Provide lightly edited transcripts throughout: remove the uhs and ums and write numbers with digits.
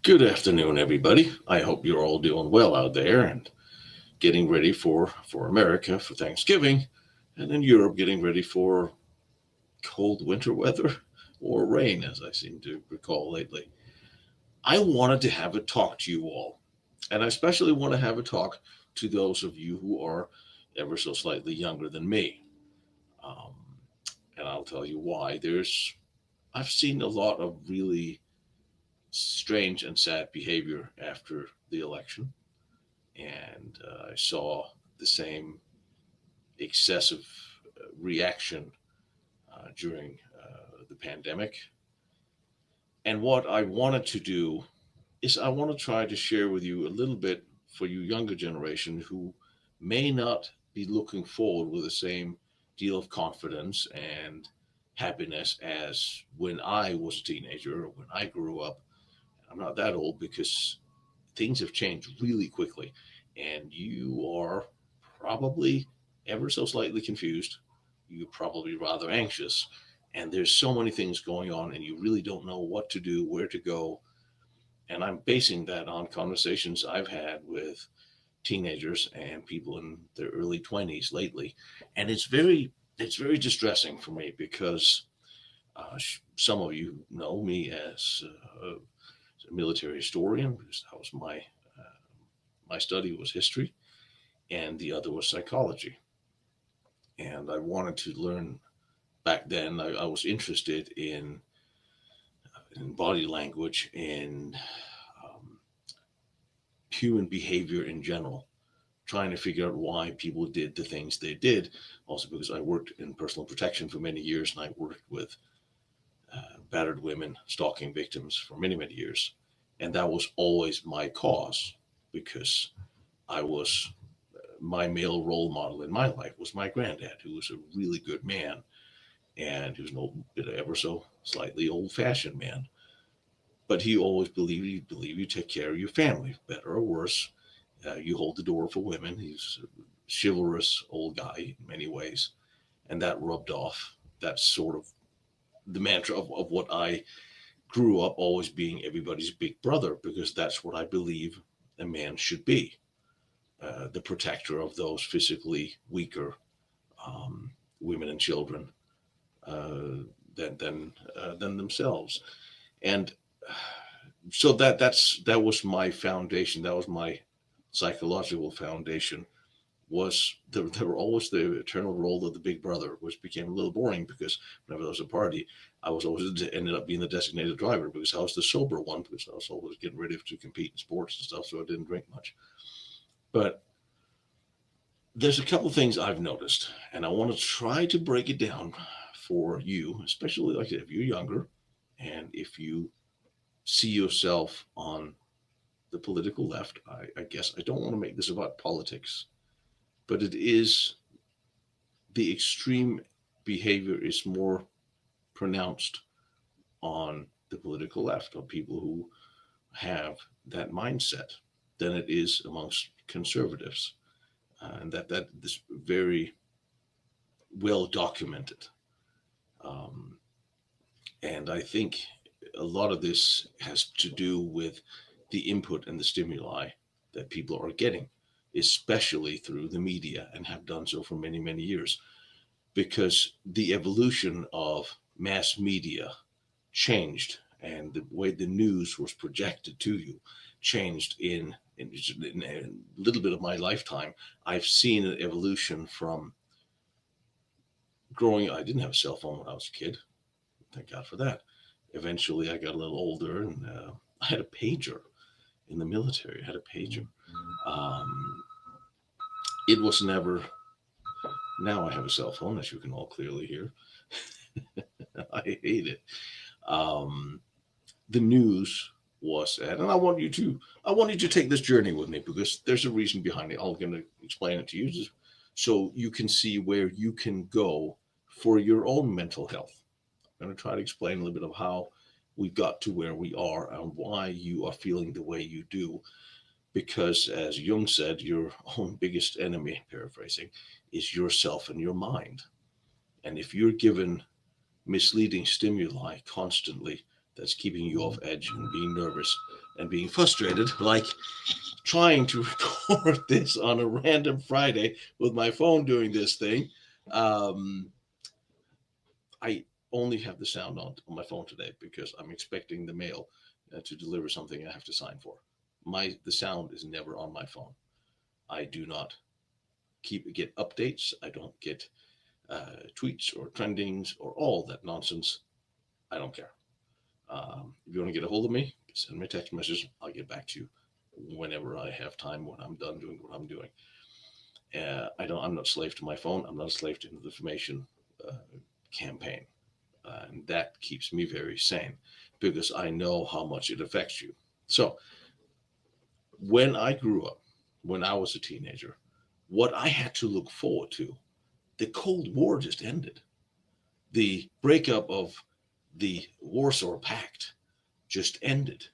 Good afternoon, everybody. I hope you're all doing well out there and getting ready for America for Thanksgiving, and in Europe getting ready for cold winter weather or rain, as I seem to recall lately. I wanted to have a talk to you all, and I especially want to have a talk to those of you who are ever so slightly younger than me. Um, and I'll tell you why. I've seen a lot of really strange and sad behavior after the election, and I saw the same excessive reaction during the pandemic. And what I wanted to do is I want to try to share with you a little bit for you younger generation who may not be looking forward with the same deal of confidence and happiness as when I was a teenager or when I grew up. I'm not that old because things have changed really quickly, and you are probably ever so slightly confused. You're probably rather anxious, and there's so many things going on, and you really don't know what to do, where to go. And I'm basing that on conversations I've had with teenagers and people in their early 20s lately, and it's very distressing for me because some of you know me as a military historian because that was my study was history, and the other was psychology. And I wanted to learn back then. I was interested in body language, in human behavior in general, trying to figure out why people did the things they did. Also, because I worked in personal protection for many years, and I worked with battered women, stalking victims for many, many years. And that was always my cause because I was my male role model in my life was my granddad, who was a really good man and he was an old, ever so slightly old-fashioned man. But he believed you take care of your family, better or worse. You hold the door for women. He's a chivalrous old guy in many ways, and that rubbed off. That's sort of the mantra of what I grew up always being everybody's big brother because that's what I believe a man should be, the protector of those physically weaker um, women and children uh, than themselves. And so that was my foundation. That was my psychological foundation. Was there were always the eternal role of the big brother, which became a little boring because whenever there was a party, I was always ended up being the designated driver because I was the sober one because I was always getting ready to compete in sports and stuff, so I didn't drink much. But there's a couple of things I've noticed, and I want to try to break it down for you, especially like if you're younger and if you see yourself on the political left. I guess I don't want to make this about politics, but it is the extreme behavior is more pronounced on the political left, or people who have that mindset, than it is amongst conservatives, and that is very well documented. Um, and I think a lot of this has to do with the input and the stimuli that people are getting, especially through the media, and have done so for many, many years. Because the evolution of mass media changed, and the way the news was projected to you changed in a little bit of my lifetime. I've seen an evolution from growing. I didn't have a cell phone when I was a kid. Thank God for that. Eventually, I got a little older, and I had a pager in the military. I had a pager. Um, it was never. Now I have a cell phone, as you can all clearly hear. I hate it. Um, the news was at, and I want you to take this journey with me because there's a reason behind it. I'm going to explain it to you so you can see where you can go for your own mental health. I'm going to try to explain a little bit of how we got to where we are and why you are feeling the way you do. Because, as Jung said, your own biggest enemy, paraphrasing, is yourself and your mind. And if you're given misleading stimuli constantly that's keeping you off edge and being nervous and being frustrated, like trying to record this on a random Friday with my phone doing this thing. Um, I only have the sound on my phone today because I'm expecting the mail to deliver something I have to sign for. The sound is never on my phone. I do not get updates. I don't get tweets or trendings or all that nonsense. I don't care. If you want to get a hold of me, send me a text message. I'll get back to you whenever I have time when I'm done doing what I'm doing. I'm not a slave to my phone. I'm not a slave to the information uh, campaign, and that keeps me very sane because I know how much it affects you. So when I grew up, when I was a teenager, what I had to look forward to, the Cold War just ended. The breakup of the Warsaw Pact just ended.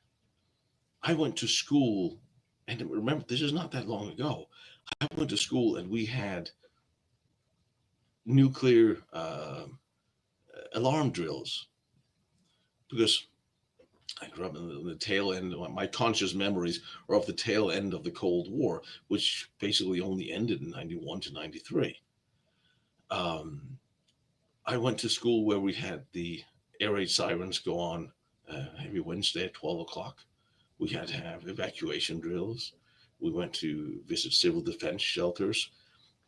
I went to school, and remember, this is not that long ago. I went to school and we had nuclear alarm drills because I grew up in the tail end. My conscious memories are of the tail end of the Cold War, which basically only ended in 91 to 93. Um, I went to school where we had the air raid sirens go on every Wednesday at 12 o'clock. We had to have evacuation drills. We went to visit civil defense shelters.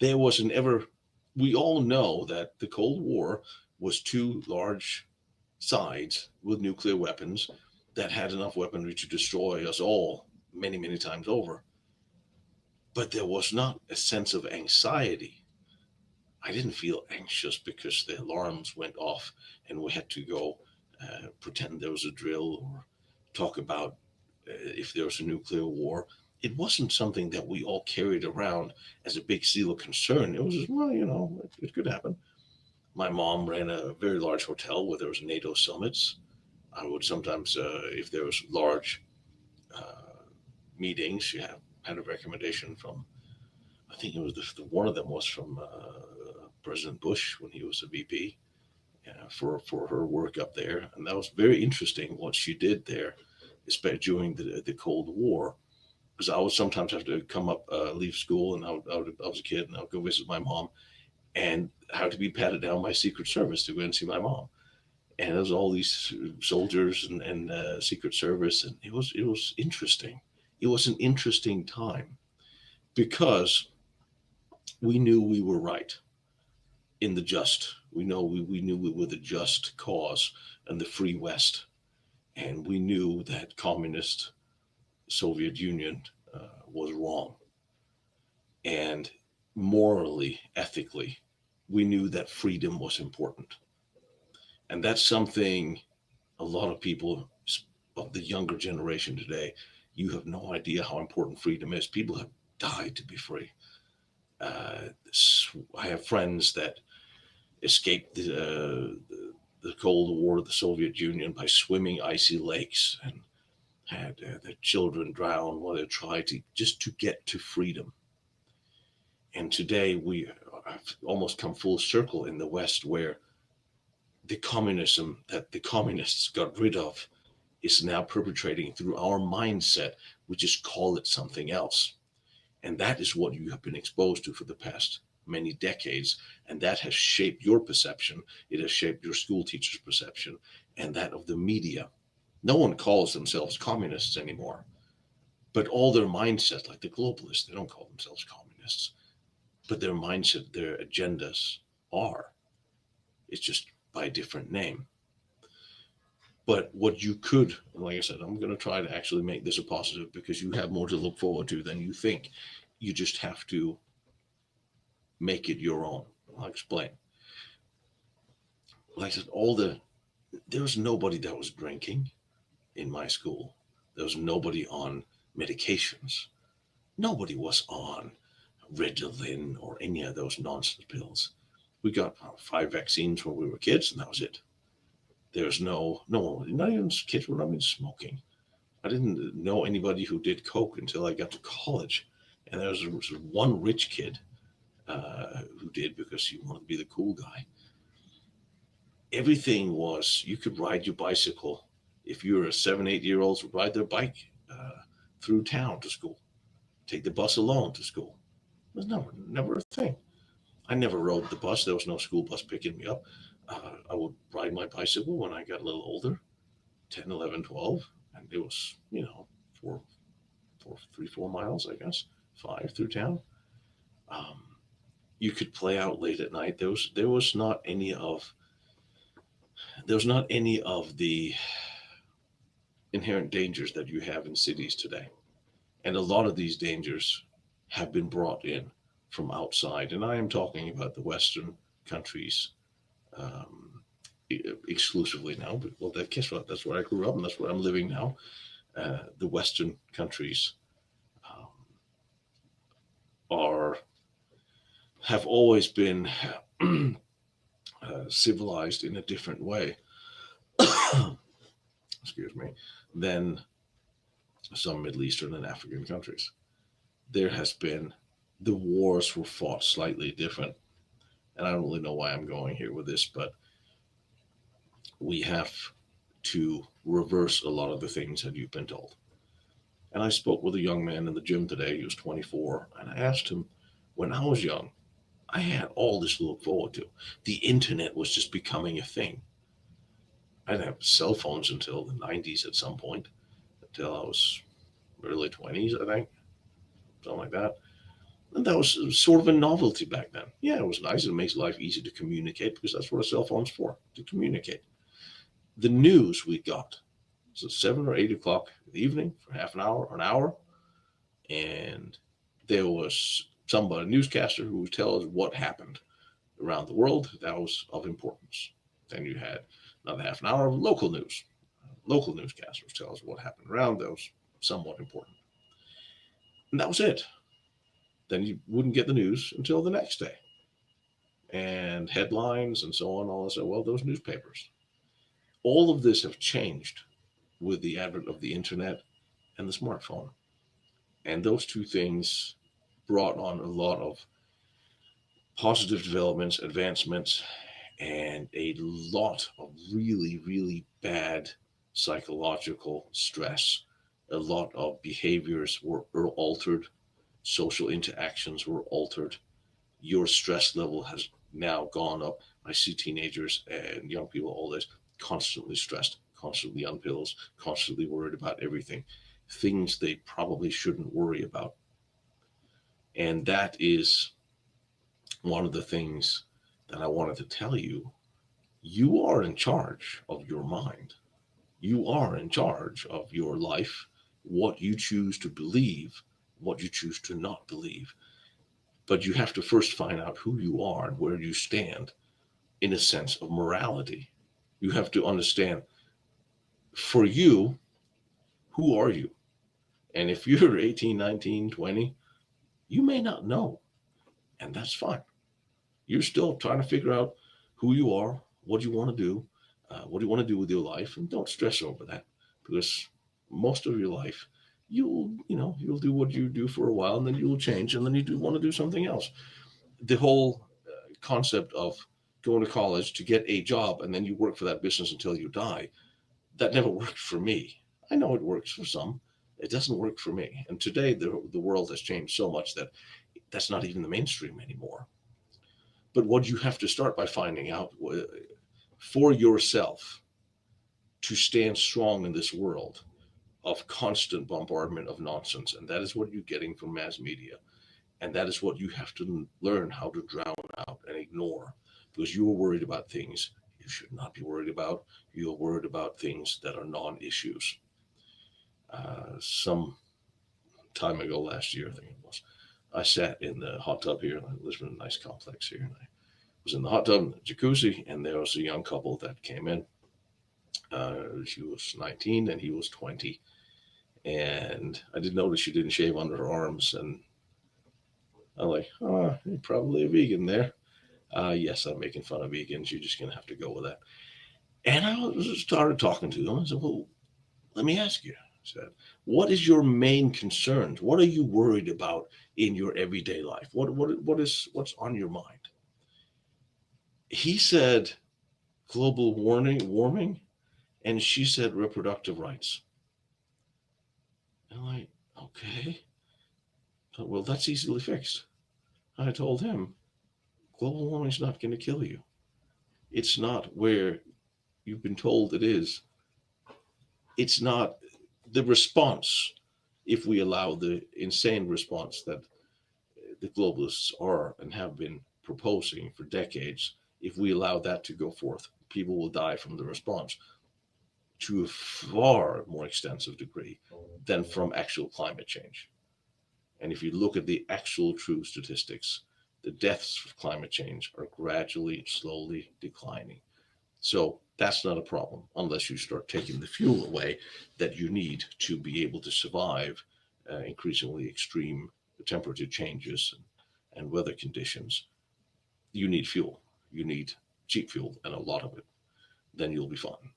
There was an ever, we all know that the Cold War was two large sides with nuclear weapons that had enough weaponry to destroy us all many, many times over. But there was not a sense of anxiety. I didn't feel anxious because the alarms went off and we had to go pretend there was a drill or talk about if there was a nuclear war. It wasn't something that we all carried around as a big deal of concern. It was just, well, it could happen. My mom ran a very large hotel where there was NATO summits. I would sometimes, if there was large uh, meetings, she had a recommendation from, I think it was one of them was from President Bush when he was a VP for her work up there. And that was very interesting what she did there, especially during the Cold War. Because I would sometimes have to come up, leave school, and I was a kid, and I would go visit my mom, and have to be patted down by Secret Service to go and see my mom. And there was all these soldiers and Secret Service, and it was interesting. It was an interesting time because we knew we were right in the just. We knew we were the just cause and the free West, and we knew that communist Soviet Union was wrong, and morally, ethically, we knew that freedom was important, and that's something a lot of people of the younger generation today, you have no idea how important freedom is. People have died to be free. Uh, I have friends that escaped the Cold War, the Soviet Union, by swimming icy lakes and had their children drown while they tried to just to get to freedom. And today we have almost come full circle in the West, where the communism that the communists got rid of is now perpetrating through our mindset. We just call it something else. And that is what you have been exposed to for the past many decades. And that has shaped your perception. It has shaped your school teacher's perception and that of the media. No one calls themselves communists anymore. But all their mindset, like the globalists, they don't call themselves communists. But their mindset, their agendas are. It's just by a different name. But what you could, like I said, I'm going to try to actually make this a positive because you have more to look forward to than you think. You just have to make it your own. I'll explain. Like I said, there was nobody that was drinking in my school. There was nobody on medications. Nobody was on Ritalin or any of those nonsense pills. We got 5 vaccines when we were kids, and that was it. There's no one, not even kids were not even smoking. I didn't know anybody who did coke until I got to college, and there was one rich kid who did because he wanted to be the cool guy. Everything was you could ride your bicycle. If you were a 7, 8 year old, ride their bike through town to school, take the bus alone to school. It was never a thing. I never rode the bus. There was no school bus picking me up. I would ride my bicycle when I got a little older, 10, 11, 12, and it was, four, 4 miles, I guess, 5 through town. Um, you could play out late at night. There was not any of the inherent dangers that you have in cities today. And a lot of these dangers have been brought in from outside. And I am talking about the Western countries um, exclusively now. But, well, guess what? That's where I grew up and that's where I'm living now. The Western countries are have always been civilized in a different way, excuse me, than some Middle Eastern and African countries. There has been the wars were fought slightly different, and I don't really know why I'm going here with this, but we have to reverse a lot of the things that you've been told. And I spoke with a young man in the gym today. He was 24, and I asked him, when I was young, I had all this to look forward to. The internet was just becoming a thing. I didn't have cell phones until the 90s at some point, until I was early 20s, I think, something like that. And that was sort of a novelty back then. Yeah, it was nice. It makes life easy to communicate because that's what a cell phone's for, to communicate. The news we got was at 7 or 8 o'clock in the evening for half an hour, and there was somebody, a newscaster, who would tell us what happened around the world that was of importance. Then you had another half an hour of local news. Local newscasters tell us what happened around those somewhat important. And that was it. Then you wouldn't get the news until the next day. And headlines and so on, all this. Well, those newspapers. All of this have changed with the advent of the internet and the smartphone. And those two things brought on a lot of positive developments, advancements, and a lot of really, really bad psychological stress. A lot of behaviors were altered, social interactions were altered. Your stress level has now gone up. I see teenagers and young people, all this, constantly stressed, constantly on pills, constantly worried about everything, things they probably shouldn't worry about. And that is one of the things that I wanted to tell you. You are in charge of your mind. You are in charge of your life, what you choose to believe, what you choose to not believe. But you have to first find out who you are and where you stand in a sense of morality. You have to understand, for you, who are you? And if you're 18, 19, 20, you may not know, and that's fine. You're still trying to figure out who you are, what you want to do, what do you want to do with your life, and don't stress over that, because most of your life, you'll do what you do for a while, and then you will change, and then you do want to do something else. The whole concept of going to college to get a job and then you work for that business until you die, that never worked for me. I know it works for some. It doesn't work for me. And today, the world has changed so much that that's not even the mainstream anymore. But what you have to start by finding out for yourself to stand strong in this world of constant bombardment of nonsense. And that is what you're getting from mass media. And that is what you have to learn how to drown out and ignore, because you are worried about things you should not be worried about. You are worried about things that are non issues. Some time ago, last year, I think it was, I sat in the hot tub here. I live in a nice complex here. And I was in the hot tub, in the jacuzzi, and there was a young couple that came in. She was 19 and he was 20. And I did notice she didn't shave under her arms. And I'm like, oh, you're probably a vegan there. Yes, I'm making fun of vegans. You're just going to have to go with that. And I started talking to them. I said, well, let me ask you. I said, what is your main concerns? What are you worried about in your everyday life? What's on your mind? He said global warming, and she said reproductive rights. And I'm like, okay, well, that's easily fixed. I told him, global warming's not going to kill you. It's not where you've been told it is. It's not the response, if we allow the insane response that the globalists are and have been proposing for decades, if we allow that to go forth, people will die from the response to a far more extensive degree than from actual climate change. And if you look at the actual true statistics, the deaths from climate change are gradually, slowly declining. So that's not a problem unless you start taking the fuel away that you need to be able to survive increasingly extreme temperature changes and weather conditions. You need fuel. You need cheap fuel and a lot of it. Then you'll be fine.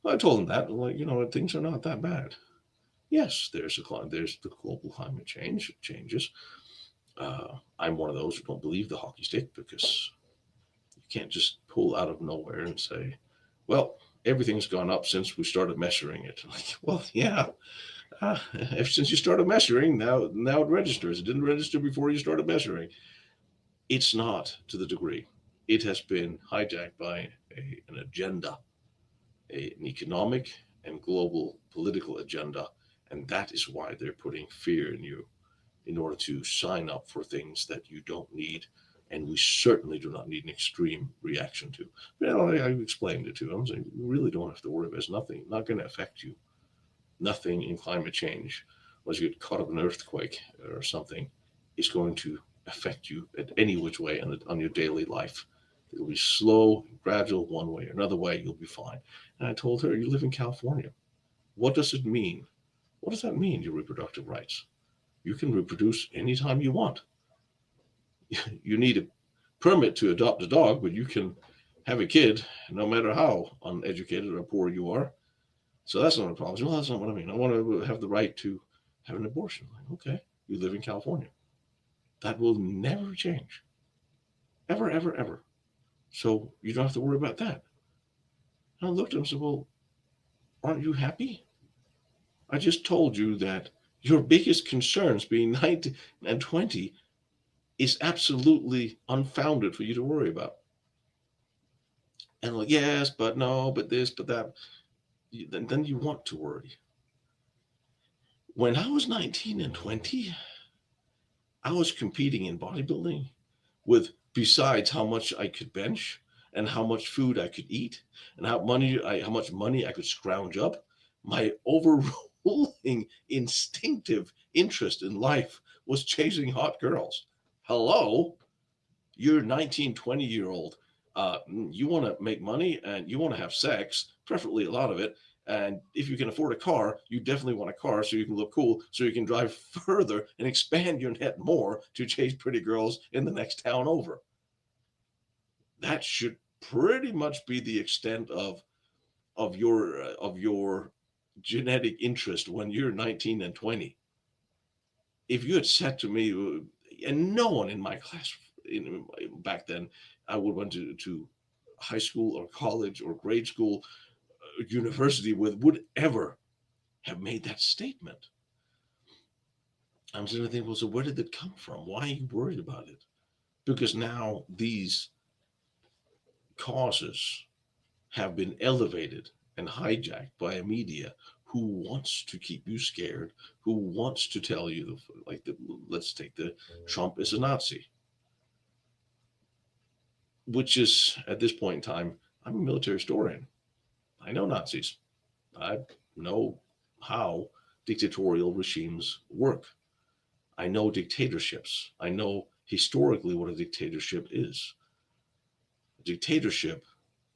Well, I told him that, like, things are not that bad. Yes, there's the global climate changes. I'm one of those who don't believe the hockey stick because you can't just pull out of nowhere and say, well, everything's gone up since we started measuring it. Like, well, yeah, ever since you started measuring, now it registers. It didn't register before you started measuring. It's not to the degree. It has been hijacked by an agenda, an economic and global political agenda, and that is why they're putting fear in you in order to sign up for things that you don't need. And we certainly do not need an extreme reaction to. Well, I explained it to them. Saying, you really don't have to worry about it. It's nothing, not going to affect you. Nothing in climate change, unless you get caught up in an earthquake or something, is going to affect you at any which way on your daily life. It'll be slow, gradual, one way or another way, you'll be fine. And I told her, you live in California. What does it mean? What does that mean, your reproductive rights? You can reproduce anytime you want. You need a permit to adopt a dog, but you can have a kid no matter how uneducated or poor you are. So that's not a problem. Well, that's not what I mean. I want to have the right to have an abortion. Like, okay, you live in California. That will never change. Ever, ever, ever. So you don't have to worry about that. And I looked at him and said, well, aren't you happy? I just told you that your biggest concerns being 19 and 20 is absolutely unfounded for you to worry about. And like, yes, but no, but this, but that. Then you want to worry. When I was 19 and 20, I was competing in bodybuilding with, besides how much I could bench and how much food I could eat and how much money I could scrounge up, my overruling instinctive interest in life was chasing hot girls. Hello, you're 19, 20-year old. You want to make money and you want to have sex, preferably a lot of it. And if you can afford a car, you definitely want a car so you can look cool, so you can drive further and expand your net more to chase pretty girls in the next town over. That should pretty much be the extent of your genetic interest when you're 19 and 20. If you had said to me, and no one in my class back then, I would went to high school or college or grade school, university with, would ever have made that statement. I'm sitting there thinking, well, so where did it come from? Why are you worried about it? Because now these causes have been elevated and hijacked by a media who wants to keep you scared, who wants to tell you, like, let's take the Trump is a Nazi, which is, at this point in time, I'm a military historian. I know Nazis. I know how dictatorial regimes work. I know dictatorships. I know historically what a dictatorship is. A dictatorship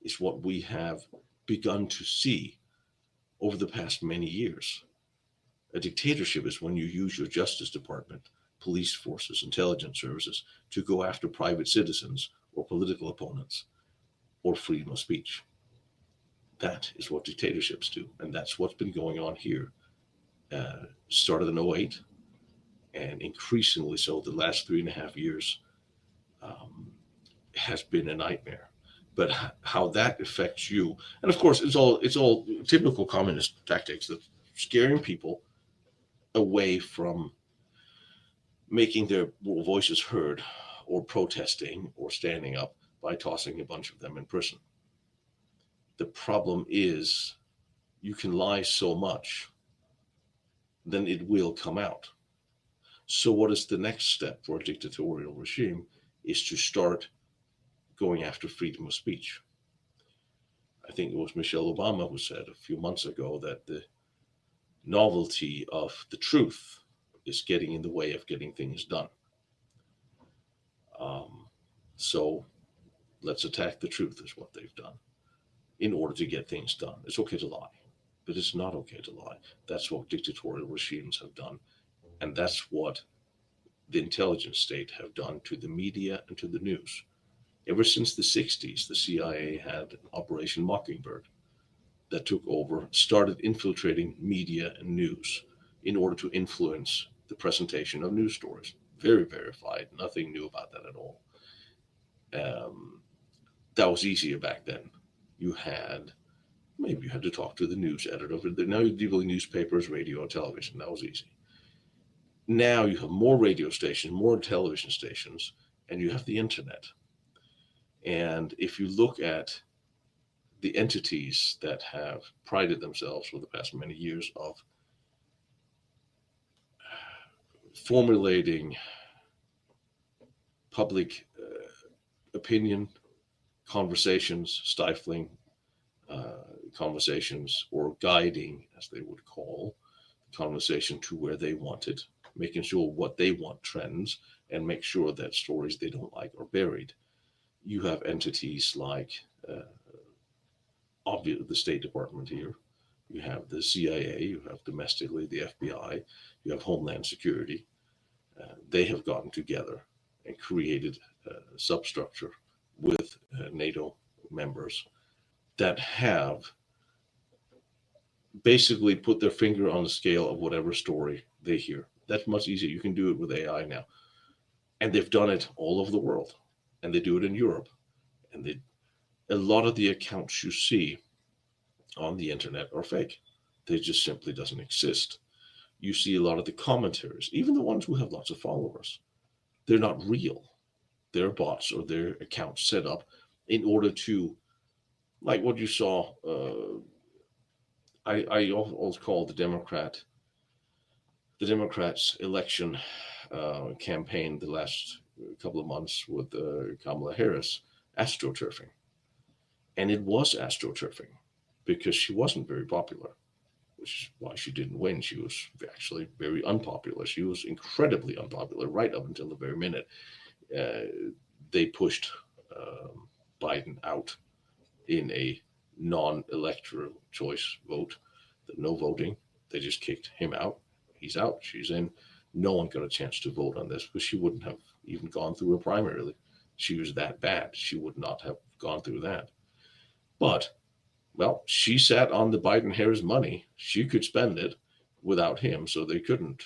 is what we have begun to see over the past many years. A dictatorship is when you use your justice department, police forces, intelligence services to go after private citizens or political opponents or freedom of speech. That is what dictatorships do. And that's what's been going on here. Started in '08 and increasingly so the last 3.5 years um, has been a nightmare. But how that affects you, and of course, it's all typical communist tactics, that scaring people away from making their voices heard or protesting or standing up by tossing a bunch of them in prison. The problem is you can lie so much, then it will come out. So, what is the next step for a dictatorial regime is to start going after freedom of speech. I think it was Michelle Obama who said a few months ago that the novelty of the truth is getting in the way of getting things done. Um, so, let's attack the truth, is what they've done in order to get things done. It's okay to lie, but it's not okay to lie. That's what dictatorial regimes have done. And that's what the intelligence state have done to the media and to the news. Ever since the 60s, the CIA had Operation Mockingbird that took over, started infiltrating media and news in order to influence the presentation of news stories. Very verified, nothing new about that at all. Um, that was easier back then. You had Maybe you had to talk to the news editor. Now you're dealing with newspapers, radio, and television. That was easy. Now you have more radio stations, more television stations, and you have the internet. And if you look at the entities that have prided themselves for the past many years of formulating public opinion, conversations, stifling conversations, or guiding, as they would call, conversation to where they want it, making sure what they want trends, and make sure that stories they don't like are buried. You have entities like the State Department here. You have the CIA. You have domestically the FBI. You have Homeland Security. They have gotten together and created a substructure with NATO members that have basically put their finger on the scale of whatever story they hear. That's much easier. You can do it with AI now. And they've done it all over the world. And they do it in Europe. And a lot of the accounts you see on the internet are fake. They just simply doesn't exist. You see a lot of the commentaries, even the ones who have lots of followers, they're not real. They're bots or their accounts set up in order to, like what you saw. I always call the Democrats' election campaign the last couple of months with Kamala Harris astroturfing, and it was astroturfing because she wasn't very popular, which is why she didn't win. She was actually very unpopular. She was incredibly unpopular right up until the very minute they pushed Biden out in a non-electoral choice vote, the no voting. They just kicked him out. He's out. She's in. No one got a chance to vote on this because she wouldn't have even gone through a primary. She was that bad. She would not have gone through that. But, well, she sat on the Biden Harris money. She could spend it without him, so they couldn't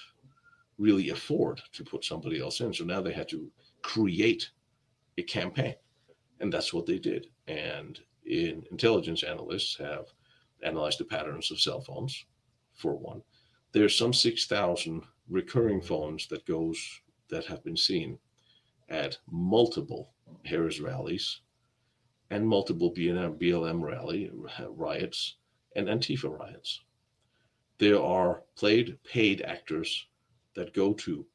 really afford to put somebody else in. So now they had to create a campaign. And that's what they did. And intelligence analysts have analyzed the patterns of cell phones, for one. There's some 6,000 recurring phones that have been seen at multiple Harris rallies and multiple BLM riots and Antifa riots. There are paid actors that go to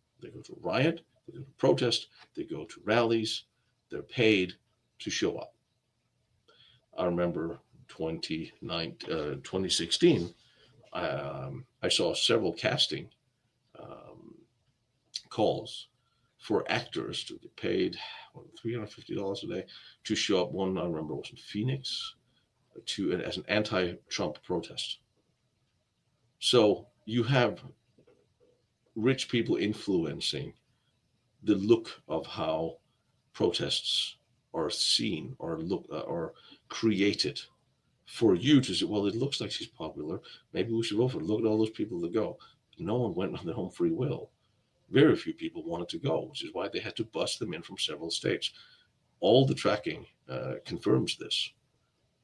riot, they go to protest, they go to rallies. They're paid to show up. I remember 2016, I saw several casting um, calls for actors to get paid $350 a day to show up. One I remember was in Phoenix as an anti-Trump protest. So you have rich people influencing the look of how protests are seen or created for you to say, well, it looks like she's popular. Maybe we should vote for her. Look at all those people that go. No one went on their own free will. Very few people wanted to go, which is why they had to bust them in from several states. All the tracking confirms this.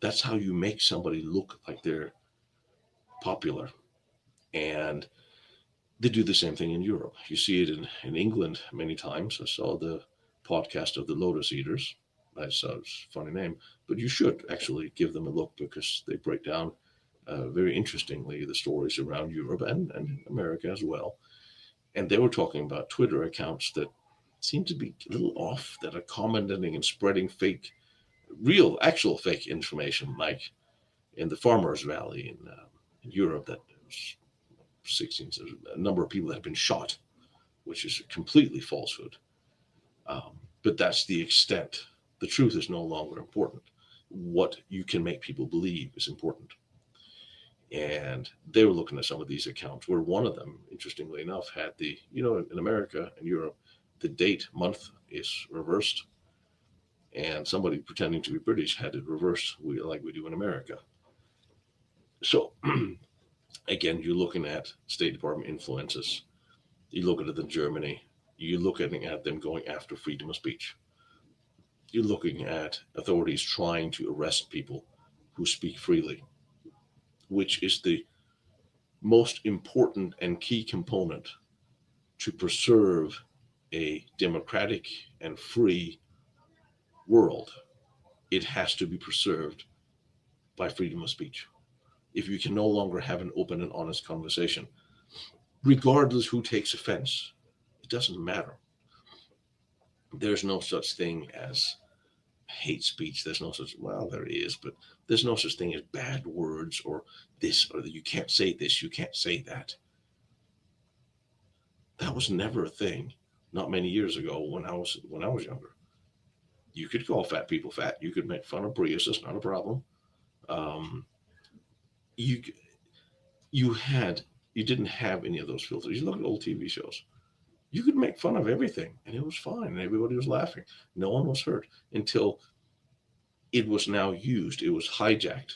That's how you make somebody look like they're popular. And They do the same thing in Europe. You see it in England many times. I saw the podcast of the Lotus Eaters. That's a funny name, but you should actually give them a look because they break down very interestingly the stories around Europe and America as well. And they were talking about Twitter accounts that seem to be a little off, that are commenting and spreading fake, real, actual fake information, like in the Farmers Rally in Europe, that was 16, a number of people that have been shot, which is a completely falsehood. But that's the extent. The truth is no longer important. What you can make people believe is important. And they were looking at some of these accounts where one of them, interestingly enough, had the, in America and Europe, the date month is reversed. And somebody pretending to be British had it reversed, like we do in America. So, again, you're looking at State Department influences. You look at it in Germany. You're looking at them going after freedom of speech. You're looking at authorities trying to arrest people who speak freely, which is the most important and key component to preserve a democratic and free world. It has to be preserved by freedom of speech. If you can no longer have an open and honest conversation, regardless who takes offense, it doesn't matter. There's no such thing as hate speech. There's no such, well, there is, but there's no such thing as bad words or this or that. You can't say this, you can't say that. That was never a thing. Not many years ago when I was younger. You could call fat people fat. You could make fun of Prius. Not a problem. Um, you you had you didn't have any of those filters. You look at old TV shows. You could make fun of everything, and it was fine, and everybody was laughing. No one was hurt until it was now used. It was hijacked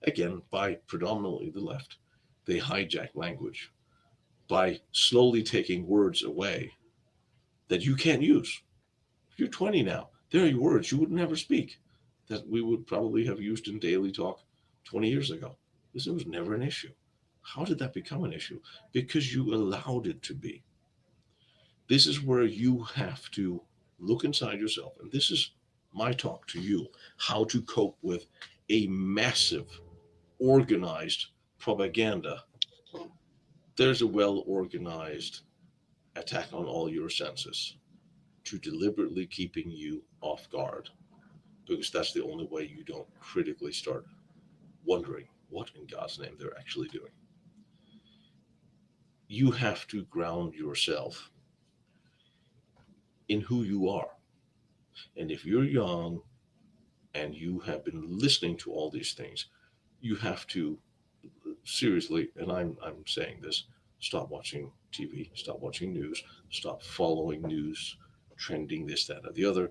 again by predominantly the left. They hijack language by slowly taking words away that you can't use. If you're 20 now, there are words you would never speak that we would probably have used in daily talk 20 years ago. This was never an issue. How did that become an issue? Because you allowed it to be. This is where you have to look inside yourself. And this is my talk to you, how to cope with a massive, organized propaganda. There's a well organized attack on all your senses to deliberately keeping you off guard, because that's the only way you don't critically start wondering what in God's name they're actually doing. You have to ground yourself in who you are. And if you're young and you have been listening to all these things, you have to seriously, and I'm saying this, stop watching TV, stop watching news, stop following news, trending this, that, or the other.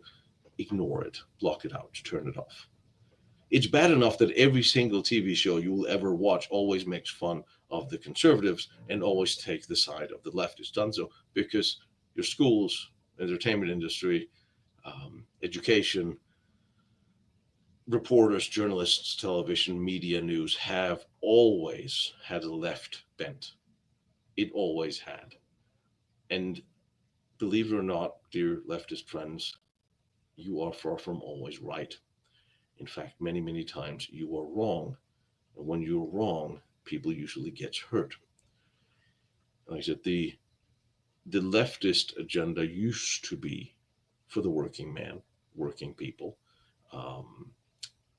Ignore it, block it out, turn it off. It's bad enough that every single TV show you will ever watch always makes fun of the conservatives and always takes the side of the left. It's done so because your schools, entertainment industry, education, reporters, journalists, television, media, news have always had a left bent. It always had. And believe it or not, dear leftist friends, you are far from always right. In fact, many, many times you are wrong. And when you're wrong, people usually get hurt. Like I said, the leftist agenda used to be for the working man, working people, um,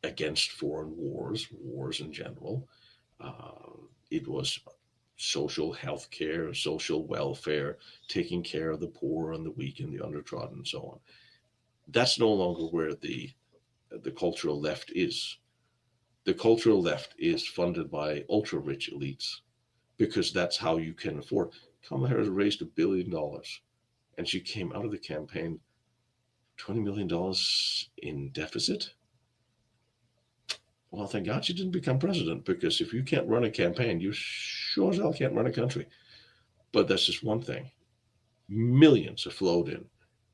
against foreign wars, wars in general. It was social health care, social welfare, taking care of the poor and the weak and the undertrodden, and so on. That's no longer where the cultural left is. The cultural left is funded by ultra rich elites because that's how you can afford. Kamala Harris raised $1 billion, and she came out of the campaign $20 million in deficit. Well, thank God she didn't become president, because if you can't run a campaign, you sure as hell can't run a country. But that's just one thing. Millions have flowed in.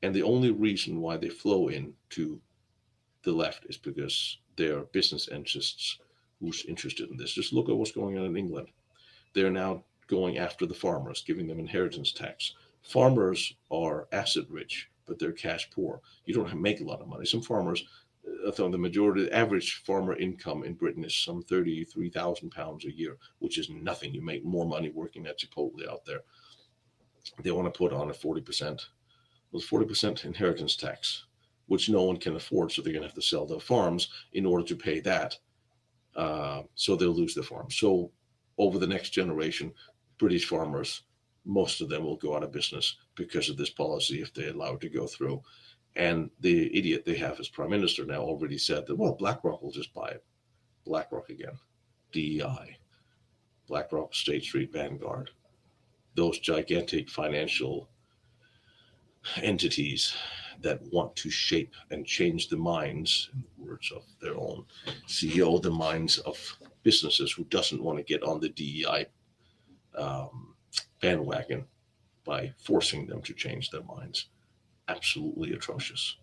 And the only reason why they flow in to the left is because there are business interests who's interested in this. Just look at what's going on in England. They're now going after the farmers, giving them inheritance tax. Farmers are asset rich, but they're cash poor. You don't make a lot of money. Some farmers, the majority, the average farmer income in Britain is some £33,000 a year, which is nothing. You make more money working at Chipotle out there. They want to put on a 40%, well, 40% inheritance tax, which no one can afford. So they're going to have to sell their farms in order to pay that. So they'll lose their farm. So over the next generation, British farmers, most of them will go out of business because of this policy if they allow it to go through. And the idiot they have as prime minister now already said that, well, BlackRock will just buy it. BlackRock again, DEI, BlackRock, State Street, Vanguard, those gigantic financial entities that want to shape and change the minds, in the words of their own CEO, the minds of businesses who doesn't want to get on the DEI bandwagon by forcing them to change their minds. Absolutely atrocious.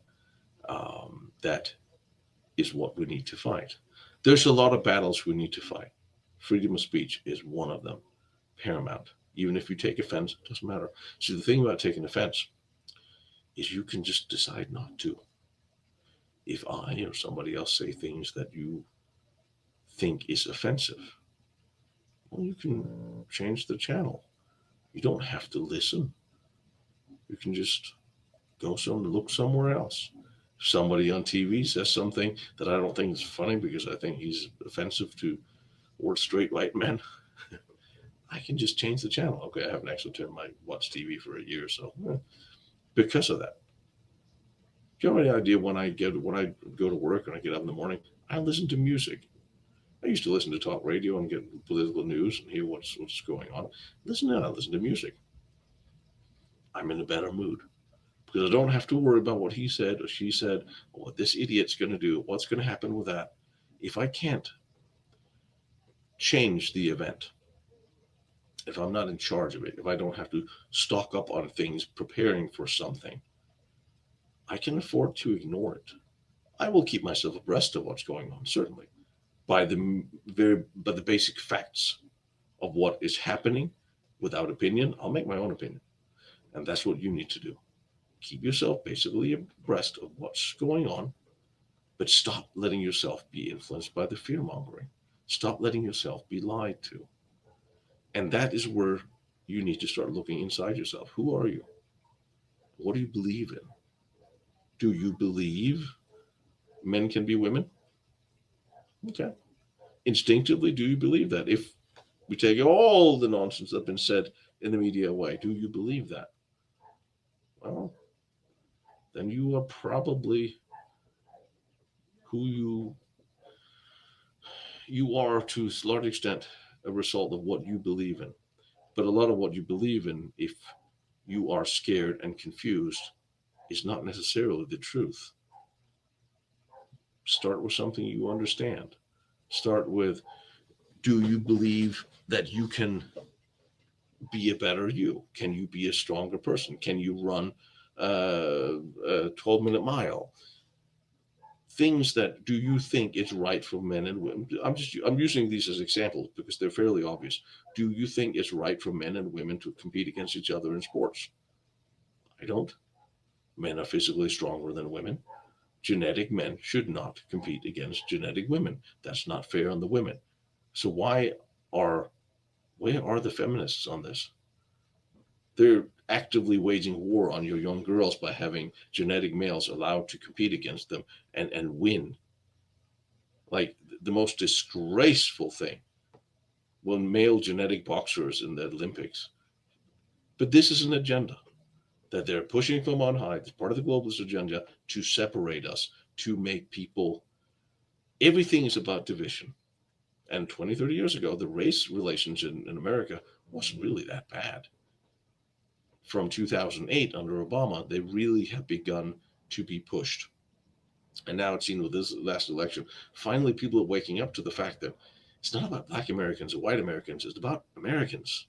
That is what we need to fight. There's a lot of battles we need to fight. Freedom of speech is one of them, paramount. Even if you take offense, it doesn't matter. So the thing about taking offense is you can just decide not to. If I or somebody else say things that you think is offensive, well, you can change the channel. You don't have to listen. You can just look somewhere else. If somebody on TV says something that I don't think is funny because I think he's offensive towards straight white men, I can just change the channel. Okay, I haven't actually turned my watch TV for a year or so because of that. Do you have any idea when I go to work and I get up in the morning, I listen to music. I used to listen to talk radio and get political news and hear what's going on. I listen to music. I'm in a better mood because I don't have to worry about what he said or she said or what this idiot's going to do, what's going to happen with that. If I can't change the event, if I'm not in charge of it, if I don't have to stock up on things preparing for something, I can afford to ignore it. I will keep myself abreast of what's going on, certainly, by the basic facts of what is happening. Without opinion, I'll make my own opinion, and that's what you need to do. Keep yourself basically abreast of what's going on, but stop letting yourself be influenced by the fear mongering. Stop letting yourself be lied to, and that is where you need to start looking inside yourself. Who are you? What do you believe in? Do you believe men can be women? Okay. Instinctively, do you believe that? If we take all the nonsense that's been said in the media away, do you believe that? Well, then you are probably who you are to a large extent a result of what you believe in. But a lot of what you believe in, if you are scared and confused, is not necessarily the truth. Start with something you understand. Start with, do you believe that you can be a better you? Can you be a stronger person? Can you run a 12-minute mile? Things that do you think is right for men and women? I'm using these as examples because they're fairly obvious. Do you think it's right for men and women to compete against each other in sports? I don't. Men are physically stronger than women. Genetic men should not compete against genetic women. That's not fair on the women. So where are the feminists on this? They're actively waging war on your young girls by having genetic males allowed to compete against them and win. Like the most disgraceful thing when male genetic boxers in the Olympics. But this is an agenda that they're pushing from on high. It's part of the globalist agenda to separate us, to make people. Everything is about division. And 20, 30 years ago, the race relations in America wasn't really that bad. From 2008 under Obama, they really have begun to be pushed. And now it's seen with this last election, finally people are waking up to the fact that it's not about black Americans or white Americans, it's about Americans.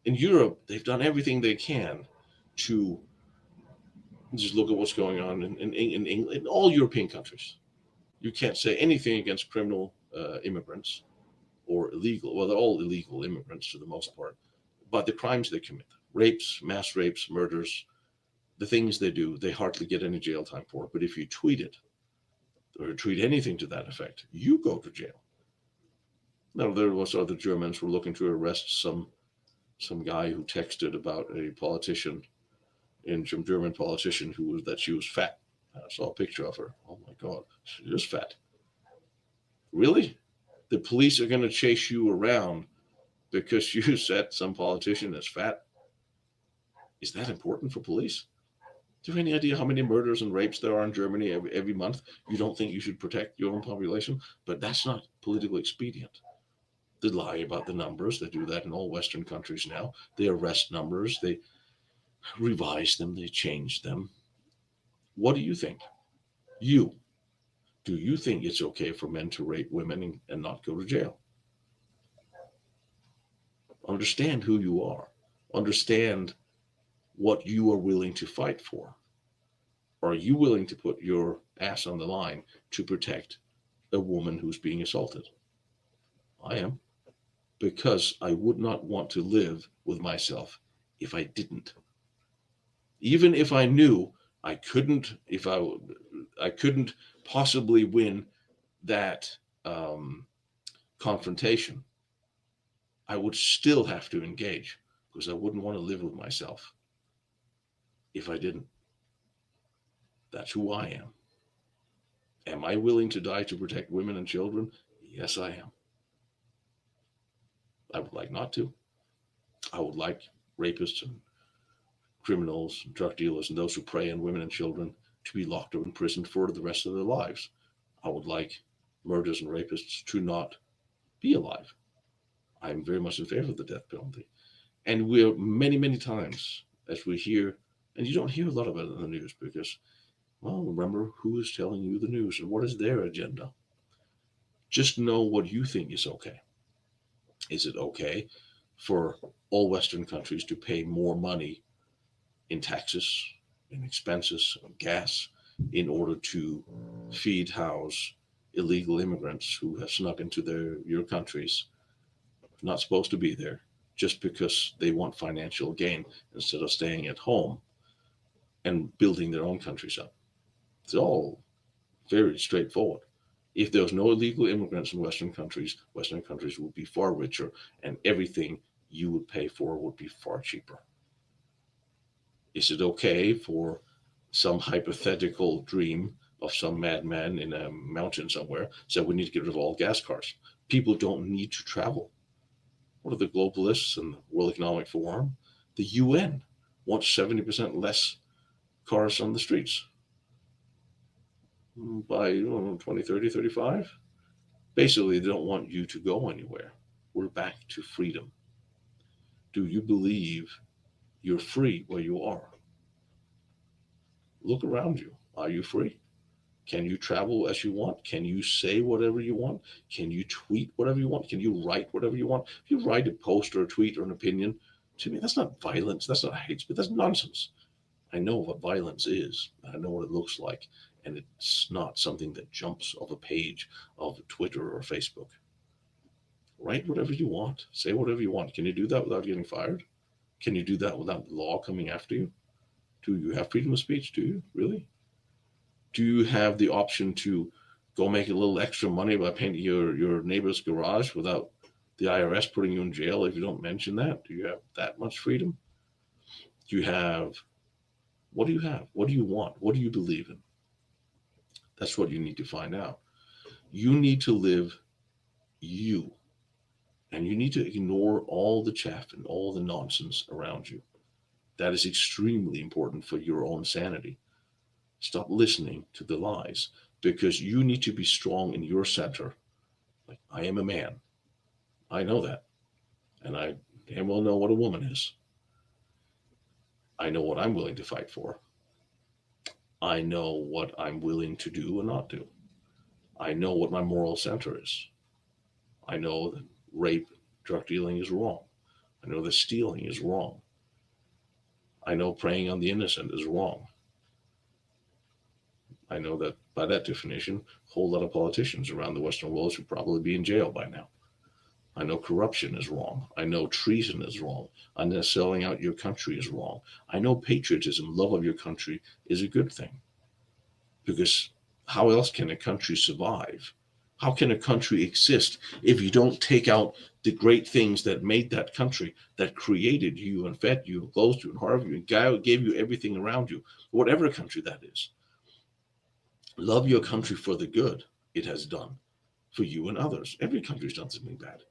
In Europe, they've done everything they can to just look at what's going on in England, in all European countries. You can't say anything against criminal immigrants. or illegal. Well, they're all illegal immigrants to the most part, but the crimes they commit, rapes, mass rapes, murders, the things they do, they hardly get any jail time for. But if you tweet it or tweet anything to that effect, you go to jail. Now, there was other Germans were looking to arrest some guy who texted about a politician, in some German politician, who was that she was fat. I saw a picture of her. Oh my God, she is fat. Really? The police are going to chase you around because you said some politician is fat? Is that important for police? Do you have any idea how many murders and rapes there are in Germany every month? You don't think you should protect your own population? But that's not politically expedient. They lie about the numbers. They do that in all Western countries now. They arrest numbers. They revise them. They change them. What do you think? You. Do you think it's okay for men to rape women and not go to jail? Understand who you are. Understand what you are willing to fight for. Are you willing to put your ass on the line to protect a woman who's being assaulted? I am. Because I would not want to live with myself if I didn't. Even if I knew I couldn't, if I couldn't possibly win that confrontation, I would still have to engage because I wouldn't want to live with myself if I didn't. That's who I am. Am I willing to die to protect women and children? Yes, I am. I would like not to. I would like rapists and criminals, and drug dealers, and those who prey on women and children to be locked up in prison for the rest of their lives. I would like murderers and rapists to not be alive. I'm very much in favor of the death penalty. And we're many, many times, as we hear, and you don't hear a lot about it in the news because, well, remember who is telling you the news and what is their agenda. Just know what you think is okay. Is it okay for all Western countries to pay more money in taxes, in expenses, in gas, in order to feed, house illegal immigrants who have snuck into your countries, not supposed to be there, just because they want financial gain instead of staying at home and building their own countries up? It's all very straightforward. If there was no illegal immigrants in Western countries would be far richer, and everything you would pay for would be far cheaper. Is it okay for some hypothetical dream of some madman in a mountain somewhere said we need to get rid of all gas cars? People don't need to travel. What are the globalists and the World Economic Forum? The UN wants 70% less cars on the streets by 2030, 35. Basically, they don't want you to go anywhere. We're back to freedom. Do you believe you're free where you are? Look around you. Are you free? Can you travel as you want? Can you say whatever you want? Can you tweet whatever you want? Can you write whatever you want? If you write a post or a tweet or an opinion, to me, that's not violence. That's not hate speech. That's nonsense. I know what violence is. I know what it looks like. And it's not something that jumps off a page of Twitter or Facebook. Write whatever you want. Say whatever you want. Can you do that without getting fired? Can you do that without law coming after you? Do you have freedom of speech? Do you? Really? Do you have the option to go make a little extra money by painting your neighbor's garage without the IRS putting you in jail if you don't mention that? Do you have that much freedom? Do you have, what do you have? What do you want? What do you believe in? That's what you need to find out. You need to live you, and you need to ignore all the chaff and all the nonsense around you. That is extremely important for your own sanity. Stop listening to the lies because you need to be strong in your center. Like, I am a man. I know that. And I damn well know what a woman is. I know what I'm willing to fight for. I know what I'm willing to do and not do. I know what my moral center is. I know that rape, drug dealing is wrong. I know that stealing is wrong. I know preying on the innocent is wrong. I know that by that definition, a whole lot of politicians around the Western world should probably be in jail by now. I know corruption is wrong. I know treason is wrong. I know selling out your country is wrong. I know patriotism, love of your country, is a good thing. Because how else can a country survive? How can a country exist if you don't take out the great things that made that country, that created you and fed you and clothed you and harbored you and gave you everything around you, whatever country that is? Love your country for the good it has done for you and others. Every country's done something bad.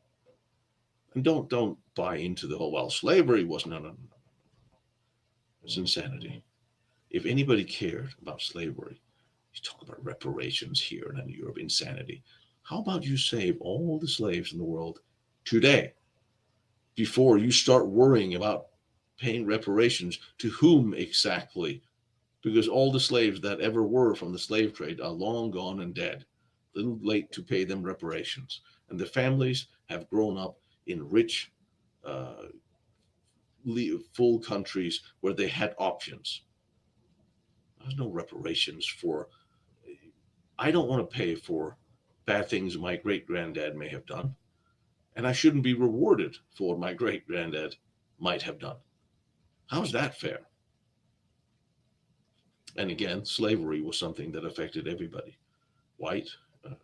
And don't buy into the whole, well, slavery was no. It's insanity. If anybody cared about slavery, you talk about reparations here and in Europe, insanity. How about you save all the slaves in the world today before you start worrying about paying reparations to whom exactly? Because all the slaves that ever were from the slave trade are long gone and dead. A little late to pay them reparations. And the families have grown up in rich, uh, full countries where they had options. There's no reparations for. I don't want to pay for bad things my great granddad may have done, and I shouldn't be rewarded for what my great granddad might have done. How's that fair? And again, slavery was something that affected everybody: white, uh,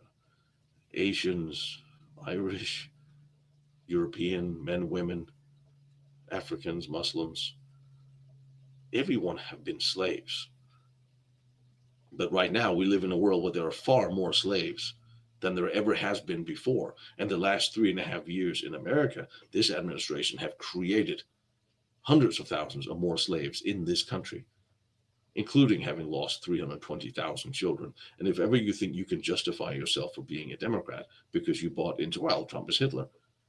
Asians, Irish, European, men, women, Africans, Muslims. Everyone have been slaves. But right now, we live in a world where there are far more slaves than there ever has been before. And the last 3.5 years in America, this administration have created hundreds of thousands of more slaves in this country, including having lost 320,000 children. And if ever you think you can justify yourself for being a Democrat because you bought into, well, Trump is Hitler,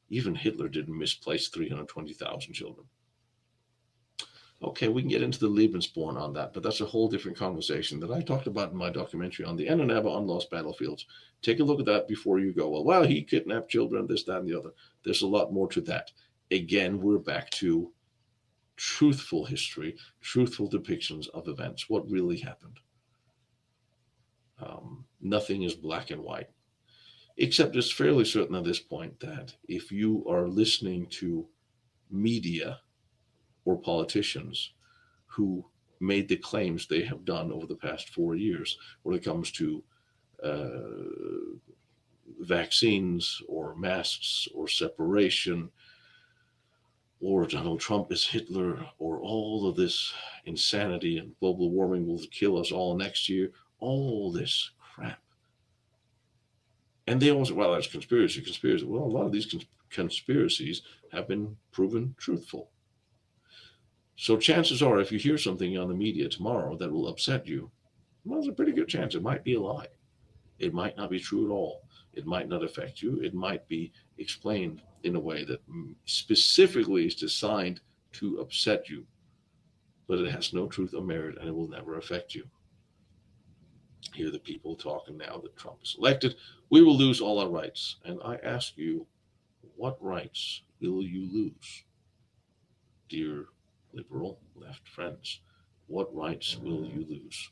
even Hitler didn't misplace 320,000 children. Okay, we can get into the Lebensborn on that, but that's a whole different conversation that I talked about in my documentary on the Ananaba Unlost Battlefields. Take a look at that before you go, well, he kidnapped children, this, that, and the other. There's a lot more to that. Again, we're back to truthful history, truthful depictions of events, what really happened. Nothing is black and white, except it's fairly certain at this point that if you are listening to media or politicians who made the claims they have done over the past 4 years when it comes to uh, vaccines or masks or separation or Donald Trump is Hitler or all of this insanity and global warming will kill us all next year, all this crap. And they always, well, that's conspiracy. Well, a lot of these conspiracies have been proven truthful. So chances are, if you hear something on the media tomorrow that will upset you, well, there's a pretty good chance it might be a lie. It might not be true at all. It might not affect you. It might be explained in a way that specifically is designed to upset you, but it has no truth or merit and it will never affect you. Hear the people talking now that Trump is elected. We will lose all our rights. And I ask you, what rights will you lose? Dear liberal left friends, what rights will you lose?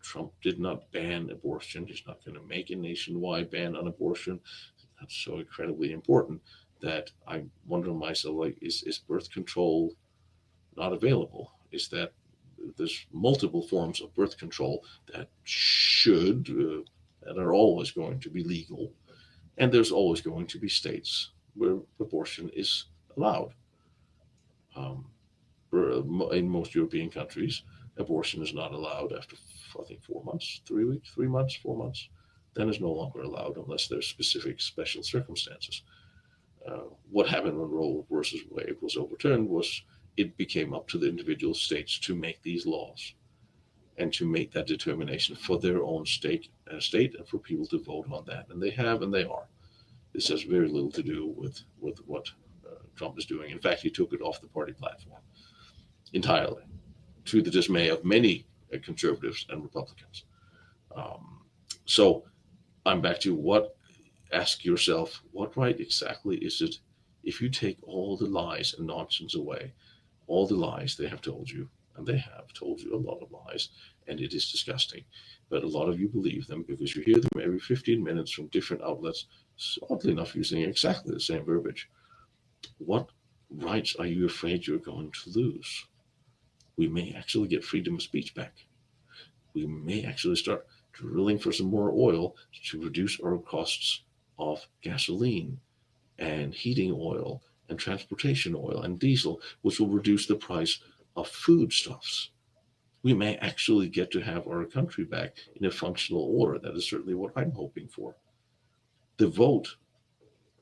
Trump did not ban abortion. He's not going to make a nationwide ban on abortion. That's so incredibly important that I wonder to myself, like, is birth control not available? Is that there's multiple forms of birth control that should, that are always going to be legal, and there's always going to be states where abortion is allowed. Um, in most European countries, abortion is not allowed after, I think, 4 months, 3 weeks, 3 months, 4 months. Then it's no longer allowed unless there's specific special circumstances. What happened when Roe versus Wade was overturned was it became up to the individual states to make these laws and to make that determination for their own state and for people to vote on that. And they have, and they are. This has very little to do with what Trump is doing. In fact, he took it off the party platform entirely, to the dismay of many conservatives and Republicans. Um, so I'm back to what, ask yourself, what right exactly is it if you take all the lies and nonsense away, all the lies they have told you, and they have told you a lot of lies, and it is disgusting. But a lot of you believe them because you hear them every 15 minutes from different outlets. So oddly enough, using exactly the same verbiage. What rights are you afraid you're going to lose? We may actually get freedom of speech back. We may actually start drilling for some more oil to reduce our costs of gasoline and heating oil and transportation oil and diesel, which will reduce the price of foodstuffs. We may actually get to have our country back in a functional order. That is certainly what I'm hoping for. The vote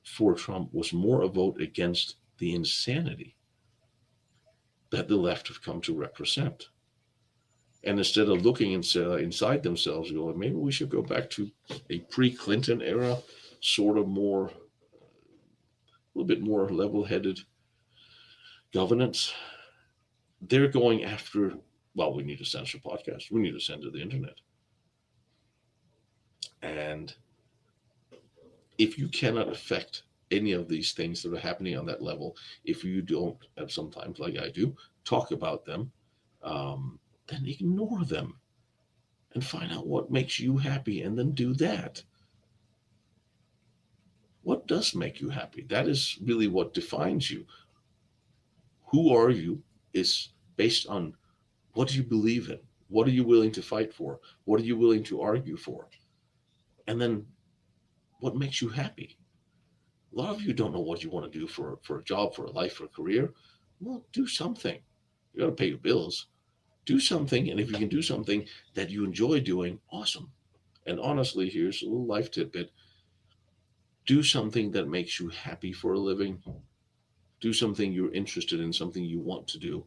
for Trump was more a vote against the insanity that the left have come to represent. And instead of looking inside themselves, going, maybe we should go back to a pre-Clinton era, sort of more, a little bit more level-headed governance. They're going after, well, we need to censor podcasts. We need to censor the internet. And if you cannot affect any of these things that are happening on that level, if you don't, at sometimes like I do, talk about them, then ignore them and find out what makes you happy and then do that. What does make you happy? That is really what defines you. Who are you is based on what do you believe in? What are you willing to fight for? What are you willing to argue for? And then what makes you happy? A lot of you don't know what you want to do for a job, for a life, for a career. Well, do something. You got to pay your bills. Do something. And if you can do something that you enjoy doing, awesome. And honestly, here's a little life tidbit: do something that makes you happy for a living. Do something you're interested in, something you want to do,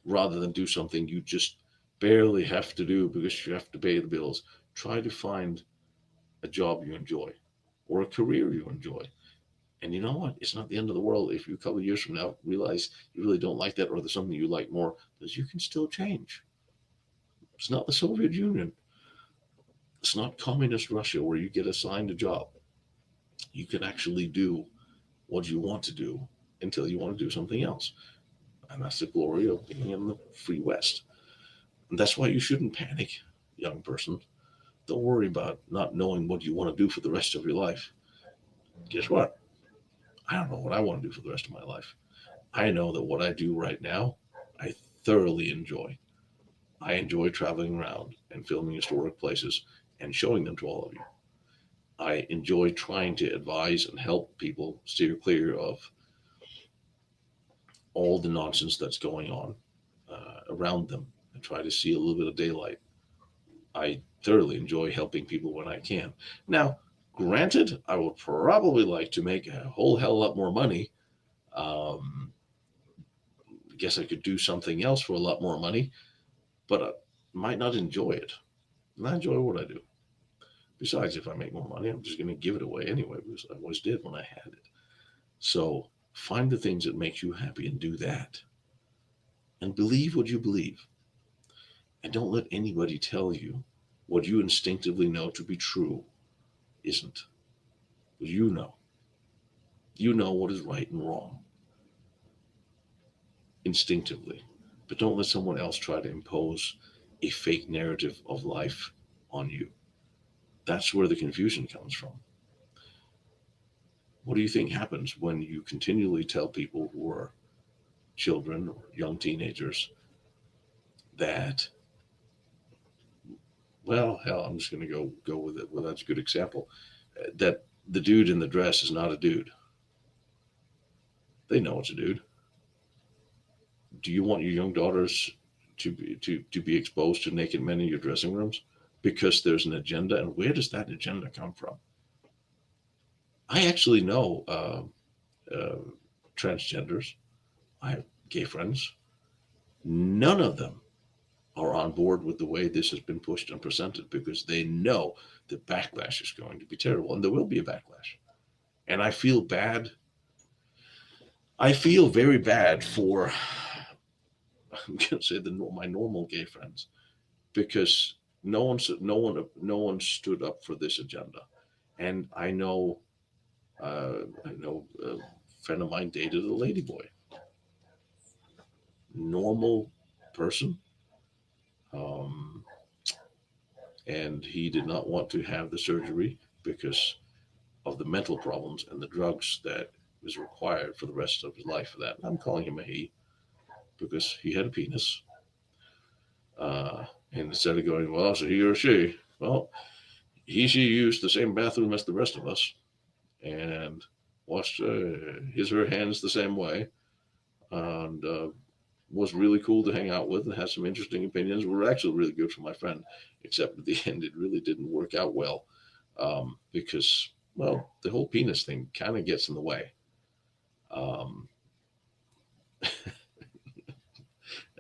rather than do something you just barely have to do because you have to pay the bills. Try to find a job you enjoy or a career you enjoy. And you know what? It's not the end of the world if you a couple of years from now realize you really don't like that, or there's something you like more, because you can still change. It's not the Soviet Union. It's not communist Russia where you get assigned a job. You can actually do what you want to do until you want to do something else. And that's the glory of being in the free West. And that's why you shouldn't panic, young person. Don't worry about not knowing what you want to do for the rest of your life. Guess what? I don't know what I want to do for the rest of my life. I know that what I do right now, I thoroughly enjoy. I enjoy traveling around and filming historic places and showing them to all of you. I enjoy trying to advise and help people steer clear of all the nonsense that's going on around them and try to see a little bit of daylight. I thoroughly enjoy helping people when I can. Now, granted, I would probably like to make a whole hell of a lot more money. I guess I could do something else for a lot more money, but I might not enjoy it. And I enjoy what I do. Besides, if I make more money, I'm just going to give it away anyway because I always did when I had it. So find the things that make you happy and do that. And believe what you believe. And don't let anybody tell you what you instinctively know to be true isn't. You know. You know what is right and wrong instinctively. But don't let someone else try to impose a fake narrative of life on you. That's where the confusion comes from. What do you think happens when you continually tell people who are children or young teenagers that, well, hell, I'm just going to go with it. Well, that's a good example. That the dude in the dress is not a dude. They know it's a dude. Do you want your young daughters to be exposed to naked men in your dressing rooms because there's an agenda? And where does that agenda come from? I actually know uh, transgenders. I have gay friends. None of them are on board with the way this has been pushed and presented because they know the backlash is going to be terrible, and there will be a backlash. And I feel bad. I feel very bad for I'm going to say my normal gay friends because no one stood up for this agenda. And I know a friend of mine dated a ladyboy, normal person, and he did not want to have the surgery because of the mental problems and the drugs that was required for the rest of his life for that. I'm calling him a he because he had a penis. And instead of going, well, so he or she, well, she used the same bathroom as the rest of us and washed her hands the same way, and was really cool to hang out with and had some interesting opinions. Were actually really good for my friend, except at the end it really didn't work out well because, well, the whole penis thing kind of gets in the way. Um,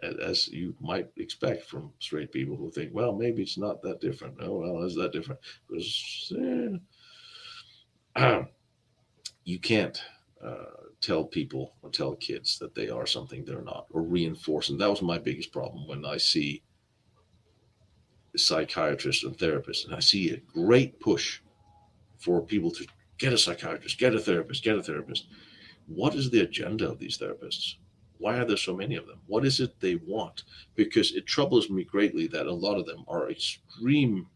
as you might expect from straight people who think, well, maybe it's not that different. Oh, well, is that different? Because you can't tell people or tell kids that they are something they're not, or reinforce. And that was my biggest problem when I see psychiatrists and therapists, and I see a great push for people to get a psychiatrist, get a therapist, get a therapist. What is the agenda of these therapists? Why are there so many of them? What is it they want? Because it troubles me greatly that a lot of them are extreme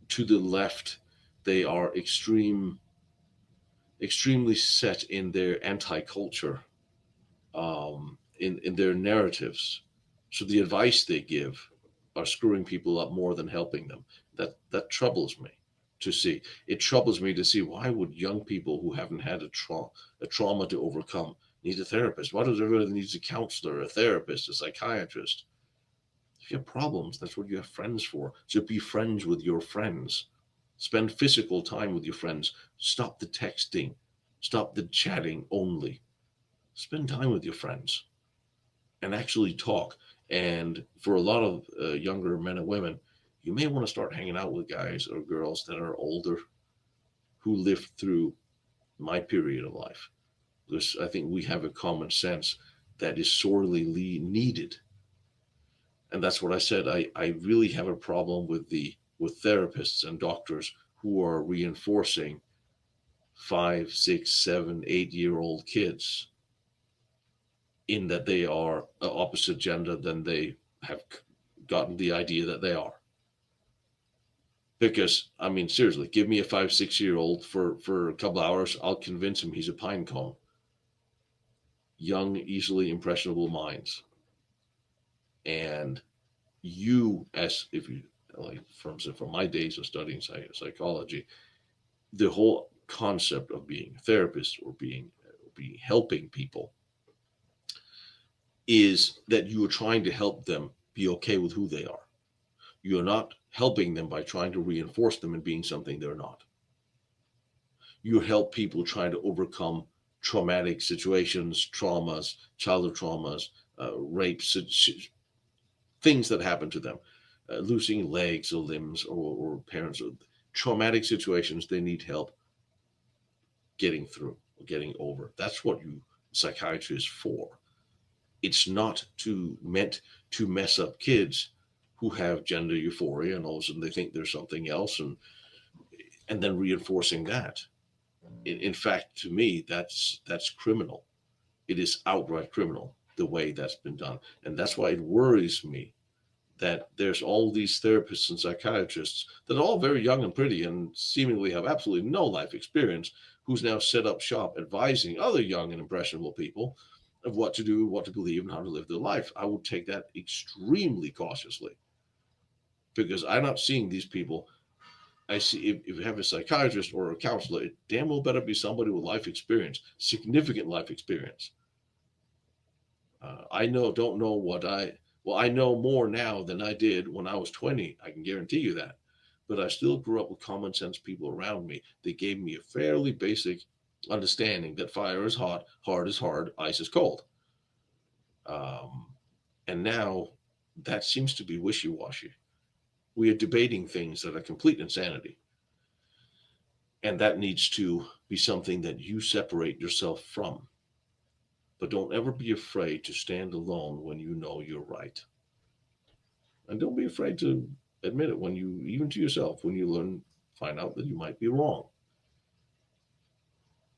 to the left. They are extremely set in their anti-culture, in their narratives. So the advice they give are screwing people up more than helping them. That troubles me to see. It troubles me to see, why would young people who haven't had a trauma to overcome need a therapist? Why does everybody need a counselor, a therapist, a psychiatrist? If you have problems, that's what you have friends for. So be friends with your friends. Spend physical time with your friends. Stop the texting. Stop the chatting only. Spend time with your friends and actually talk. And for a lot of younger men and women, you may want to start hanging out with guys or girls that are older, who lived through my period of life. Because I think we have a common sense that is sorely needed. And that's what I said. I really have a problem with therapists and doctors who are reinforcing 5, 6, 7, 8-year-old kids in that they are opposite gender than they have gotten the idea that they are. Because, I mean, seriously, give me a 5, 6-year-old for a couple hours, I'll convince him he's a pine cone. Young, easily impressionable minds. And you, as if you, like, from my days of studying psychology, the whole concept of being a therapist or being helping people is that you are trying to help them be okay with who they are. You're not helping them by trying to reinforce them in being something they're not. You help people trying to overcome traumatic situations, traumas, childhood traumas, rapes, things that happen to them, losing legs or limbs, or parents, or traumatic situations they need help getting through, getting over. That's what psychiatry is for. It's not meant to mess up kids who have gender euphoria and all of a sudden they think there's something else, and then reinforcing that. In fact, to me, that's criminal. It is outright criminal the way that's been done, and that's why it worries me that there's all these therapists and psychiatrists that are all very young and pretty and seemingly have absolutely no life experience, who's now set up shop advising other young and impressionable people of what to do, what to believe, and how to live their life. I would take that extremely cautiously, because I'm not seeing these people. I see, if you have a psychiatrist or a counselor, it damn well better be somebody with life experience, significant life experience. I don't know well, I know more now than I did when I was 20. I can guarantee you that. But I still grew up with common sense people around me. They gave me a fairly basic understanding that fire is hot, hard is hard, ice is cold. Um, and now that seems to be wishy washy. We are debating things that are complete insanity. And that needs to be something that you separate yourself from. But don't ever be afraid to stand alone when you know you're right. And don't be afraid to admit it when you, even to yourself, when you find out that you might be wrong.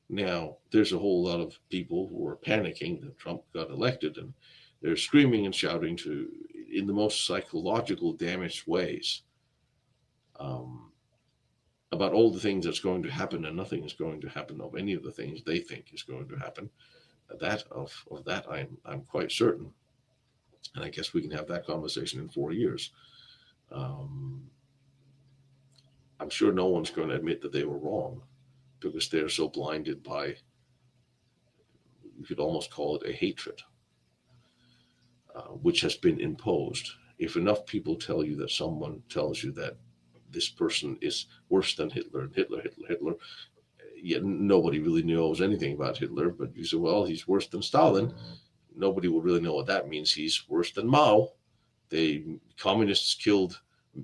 Now, there's a whole lot of people who are panicking that Trump got elected, and they're screaming and shouting in the most psychological damaged ways. Um, about all the things that's going to happen, and nothing is going to happen of any of the things they think is going to happen. Of that I'm quite certain. And I guess we can have that conversation in 4 years. Um, I'm sure no one's going to admit that they were wrong because they're so blinded by, you could almost call it a hatred, which has been imposed. If enough people tell you that someone tells you that this person is worse than Hitler, and Hitler, yet nobody really knows anything about Hitler, but you say, well, he's worse than Stalin. Nobody will really know what that means. He's worse than Mao. Communists killed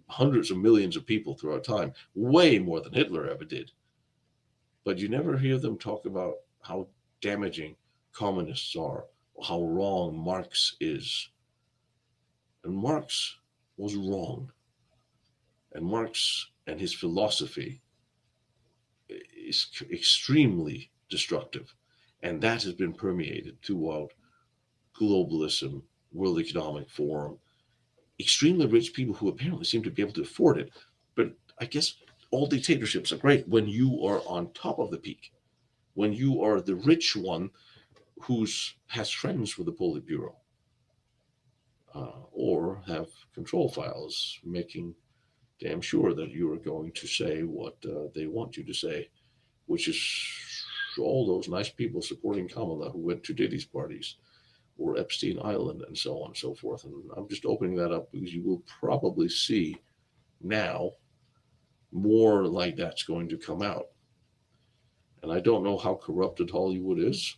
hundreds of millions of people throughout time, way more than Hitler ever did. But you never hear them talk about how damaging communists are, how wrong Marx is. And Marx was wrong. And Marx and his philosophy is extremely destructive. And that has been permeated throughout globalism, World Economic Forum, extremely rich people who apparently seem to be able to afford it. But I guess all dictatorships are great when you are on top of the peak, when you are the rich one who has friends with the Politburo, or have control files making damn sure that you are going to say what they want you to say, which is all those nice people supporting Kamala who went to Diddy's parties or Epstein Island and so on and so forth. And I'm just opening that up because you will probably see now more like that's going to come out. And I don't know how corrupted Hollywood is.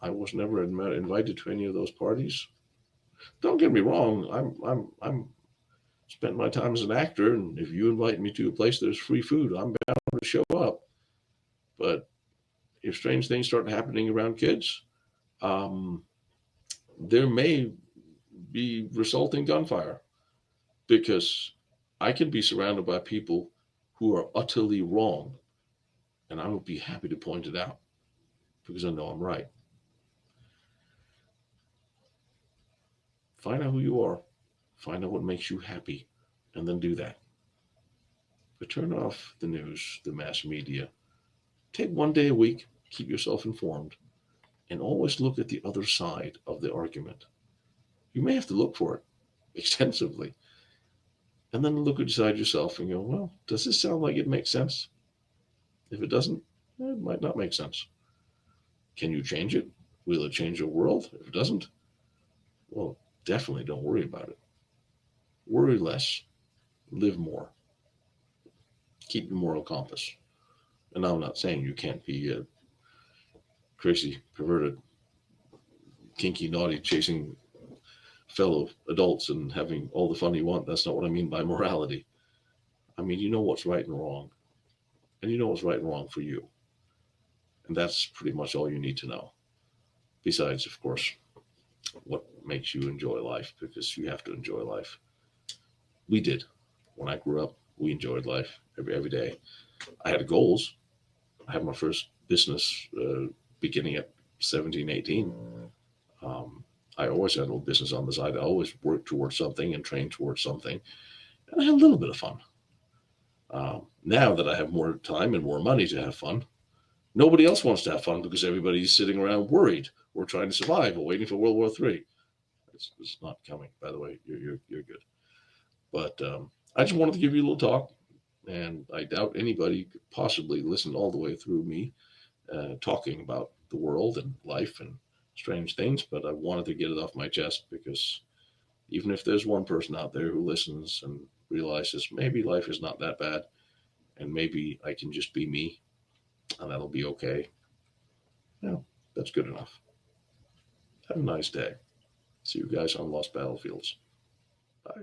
I was never invited to any of those parties. Don't get me wrong. I'm spent my time as an actor, and if you invite me to a place there's free food, I'm bound to show up. But if strange things start happening around kids, um, there may be resulting gunfire because I can be surrounded by people who are utterly wrong, and I would be happy to point it out because I know I'm right. Find out who you are, find out what makes you happy, and then do that. But turn off the news, the mass media. Take one day a week, keep yourself informed, and always look at the other side of the argument. You may have to look for it extensively, and then look inside yourself and go, well, does this sound like it makes sense? If it doesn't, it might not make sense. Can you change it? Will it change your world? If it doesn't, well, definitely don't worry about it. Worry less, live more, keep your moral compass. And I'm not saying you can't be a crazy, perverted, kinky, naughty, chasing fellow adults and having all the fun you want. That's not what I mean by morality. I mean, you know what's right and wrong, and you know what's right and wrong for you. And that's pretty much all you need to know. Besides, of course, what makes you enjoy life, because you have to enjoy life. We did. When I grew up, we enjoyed life every day. I had goals. I had my first business beginning at 17, 18. Um, I always had a little business on the side. I always worked towards something and trained towards something. And I had a little bit of fun. Now that I have more time and more money to have fun, nobody else wants to have fun because everybody's sitting around worried or trying to survive or waiting for World War III. It's not coming, by the way. You're good. But I just wanted to give you a little talk, and I doubt anybody could possibly listen all the way through me talking about the world and life and strange things. But I wanted to get it off my chest because even if there's one person out there who listens and realizes maybe life is not that bad, and maybe I can just be me, and that'll be okay. Yeah, that's good enough. Have a nice day. See you guys on Lost Battlefields. Bye.